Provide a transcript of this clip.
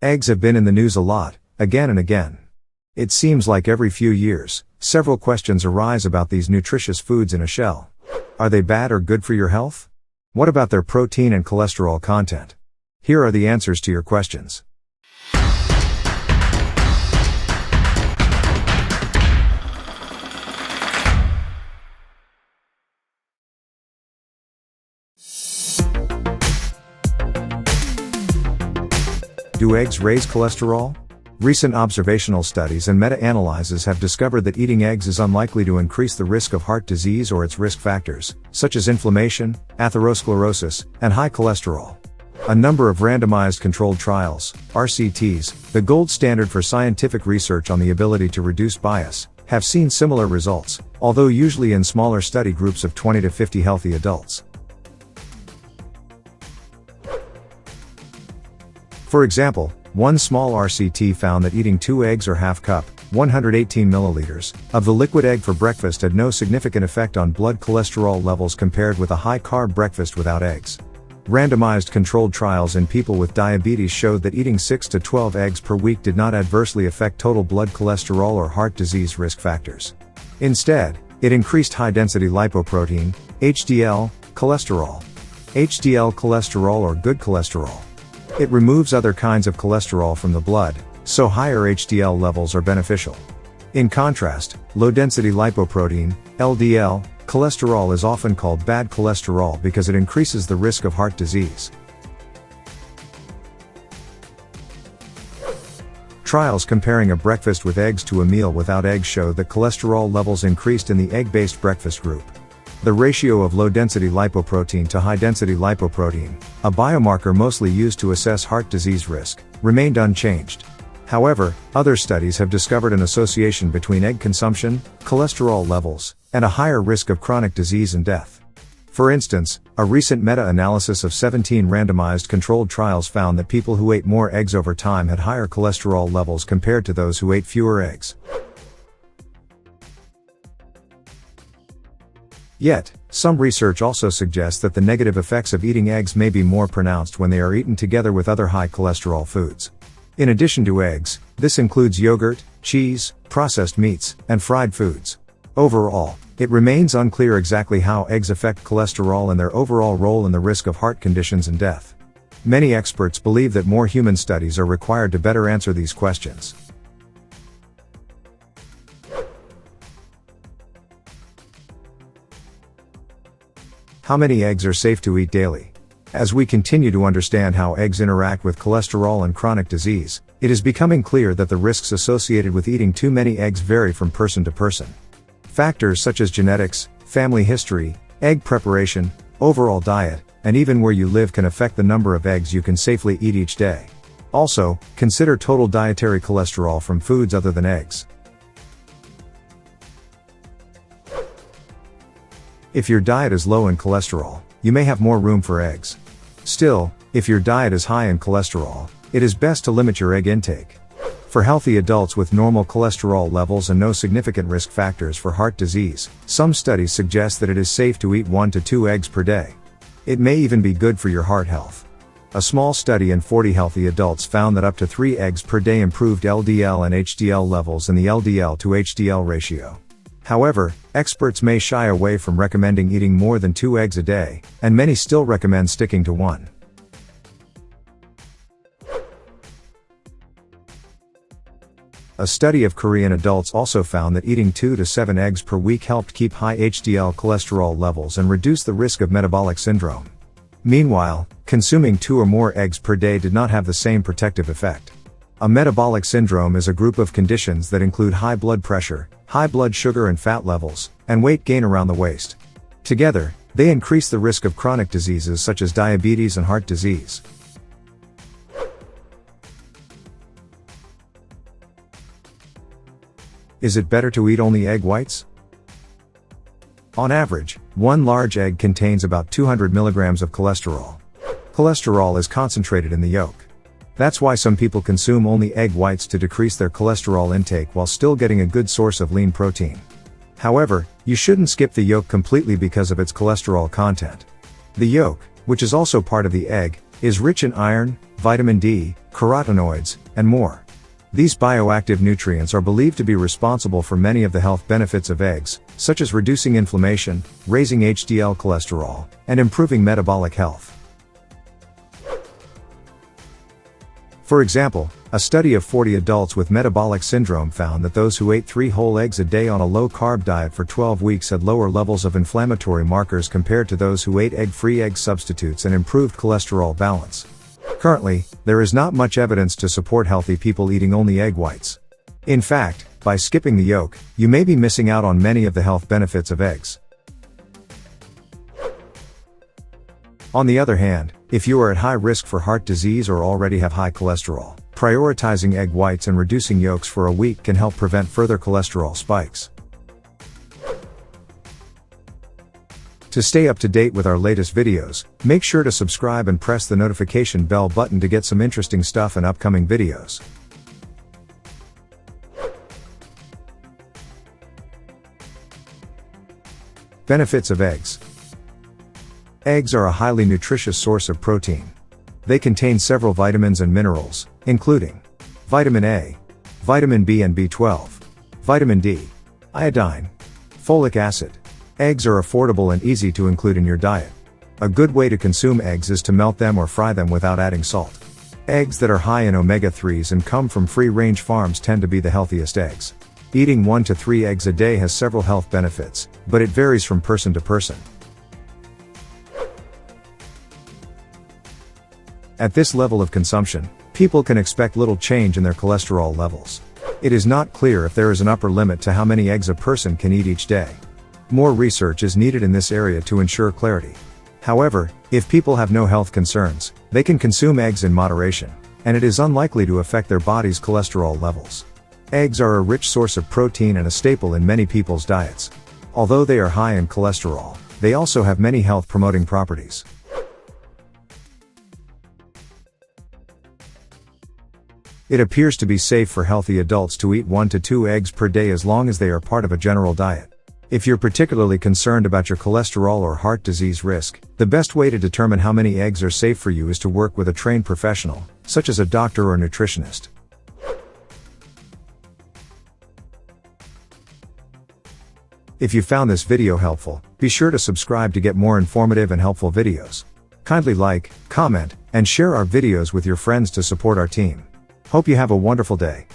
Eggs have been in the news a lot, again and again. It seems like every few years, several questions arise about these nutritious foods in a shell. Are they bad or good for your health? What about their protein and cholesterol content? Here are the answers to your questions. Do eggs raise cholesterol? Recent observational studies and meta-analyses have discovered that eating eggs is unlikely to increase the risk of heart disease or its risk factors, such as inflammation, atherosclerosis, and high cholesterol. A number of randomized controlled trials, RCTs, the gold standard for scientific research on the ability to reduce bias, have seen similar results, although usually in smaller study groups of 20 to 50 healthy adults. For example, one small RCT found that eating 2 eggs or half cup, 118 milliliters, of the liquid egg for breakfast had no significant effect on blood cholesterol levels compared with a high-carb breakfast without eggs. Randomized controlled trials in people with diabetes showed that eating 6 to 12 eggs per week did not adversely affect total blood cholesterol or heart disease risk factors. Instead, it increased high-density lipoprotein, HDL, cholesterol. HDL cholesterol or good cholesterol. It removes other kinds of cholesterol from the blood, so higher HDL levels are beneficial. In contrast, low-density lipoprotein, LDL, cholesterol is often called bad cholesterol because it increases the risk of heart disease. Trials comparing a breakfast with eggs to a meal without eggs showed that cholesterol levels increased in the egg-based breakfast group. The ratio of low-density lipoprotein to high-density lipoprotein, a biomarker mostly used to assess heart disease risk, remained unchanged. However, other studies have discovered an association between egg consumption, cholesterol levels, and a higher risk of chronic disease and death. For instance, a recent meta-analysis of 17 randomized controlled trials found that people who ate more eggs over time had higher cholesterol levels compared to those who ate fewer eggs. Yet, some research also suggests that the negative effects of eating eggs may be more pronounced when they are eaten together with other high cholesterol foods. In addition to eggs, this includes yogurt, cheese, processed meats, and fried foods. Overall, it remains unclear exactly how eggs affect cholesterol and their overall role in the risk of heart conditions and death. Many experts believe that more human studies are required to better answer these questions. How many eggs are safe to eat daily? As we continue to understand how eggs interact with cholesterol and chronic disease, it is becoming clear that the risks associated with eating too many eggs vary from person to person. Factors such as genetics, family history, egg preparation, overall diet, and even where you live can affect the number of eggs you can safely eat each day. Also, consider total dietary cholesterol from foods other than eggs. If your diet is low in cholesterol, you may have more room for eggs. Still, if your diet is high in cholesterol, it is best to limit your egg intake. For healthy adults with normal cholesterol levels and no significant risk factors for heart disease, some studies suggest that it is safe to eat 1 to 2 eggs per day. It may even be good for your heart health. A small study in 40 healthy adults found that up to 3 eggs per day improved LDL and HDL levels in the LDL to HDL ratio. However, experts may shy away from recommending eating more than 2 eggs a day, and many still recommend sticking to 1. A study of Korean adults also found that eating 2 to 7 eggs per week helped keep high HDL cholesterol levels and reduce the risk of metabolic syndrome. Meanwhile, consuming 2 or more eggs per day did not have the same protective effect. A metabolic syndrome is a group of conditions that include high blood pressure, high blood sugar and fat levels, and weight gain around the waist. Together, they increase the risk of chronic diseases such as diabetes and heart disease. Is it better to eat only egg whites? On average, one large egg contains about 200 milligrams of cholesterol. Cholesterol is concentrated in the yolk. That's why some people consume only egg whites to decrease their cholesterol intake while still getting a good source of lean protein. However, you shouldn't skip the yolk completely because of its cholesterol content. The yolk, which is also part of the egg, is rich in iron, vitamin D, carotenoids, and more. These bioactive nutrients are believed to be responsible for many of the health benefits of eggs, such as reducing inflammation, raising HDL cholesterol, and improving metabolic health. For example, a study of 40 adults with metabolic syndrome found that those who ate 3 whole eggs a day on a low-carb diet for 12 weeks had lower levels of inflammatory markers compared to those who ate egg-free egg substitutes and improved cholesterol balance. Currently, there is not much evidence to support healthy people eating only egg whites. In fact, by skipping the yolk, you may be missing out on many of the health benefits of eggs. On the other hand, if you are at high risk for heart disease or already have high cholesterol, prioritizing egg whites and reducing yolks for a week can help prevent further cholesterol spikes. To stay up to date with our latest videos, make sure to subscribe and press the notification bell button to get some interesting stuff and upcoming videos. Benefits of eggs. Eggs are a highly nutritious source of protein. They contain several vitamins and minerals, including vitamin A, vitamin B and B12, vitamin D, iodine, folic acid. Eggs are affordable and easy to include in your diet. A good way to consume eggs is to melt them or fry them without adding salt. Eggs that are high in omega-3s and come from free-range farms tend to be the healthiest eggs. Eating 1 to 3 eggs a day has several health benefits, but it varies from person to person. At this level of consumption, people can expect little change in their cholesterol levels. It is not clear if there is an upper limit to how many eggs a person can eat each day. More research is needed in this area to ensure clarity. However, if people have no health concerns, they can consume eggs in moderation, and it is unlikely to affect their body's cholesterol levels. Eggs are a rich source of protein and a staple in many people's diets. Although they are high in cholesterol, they also have many health-promoting properties. It appears to be safe for healthy adults to eat 1 to 2 eggs per day as long as they are part of a general diet. If you're particularly concerned about your cholesterol or heart disease risk, the best way to determine how many eggs are safe for you is to work with a trained professional, such as a doctor or nutritionist. If you found this video helpful, be sure to subscribe to get more informative and helpful videos. Kindly like, comment, and share our videos with your friends to support our team. Hope you have a wonderful day.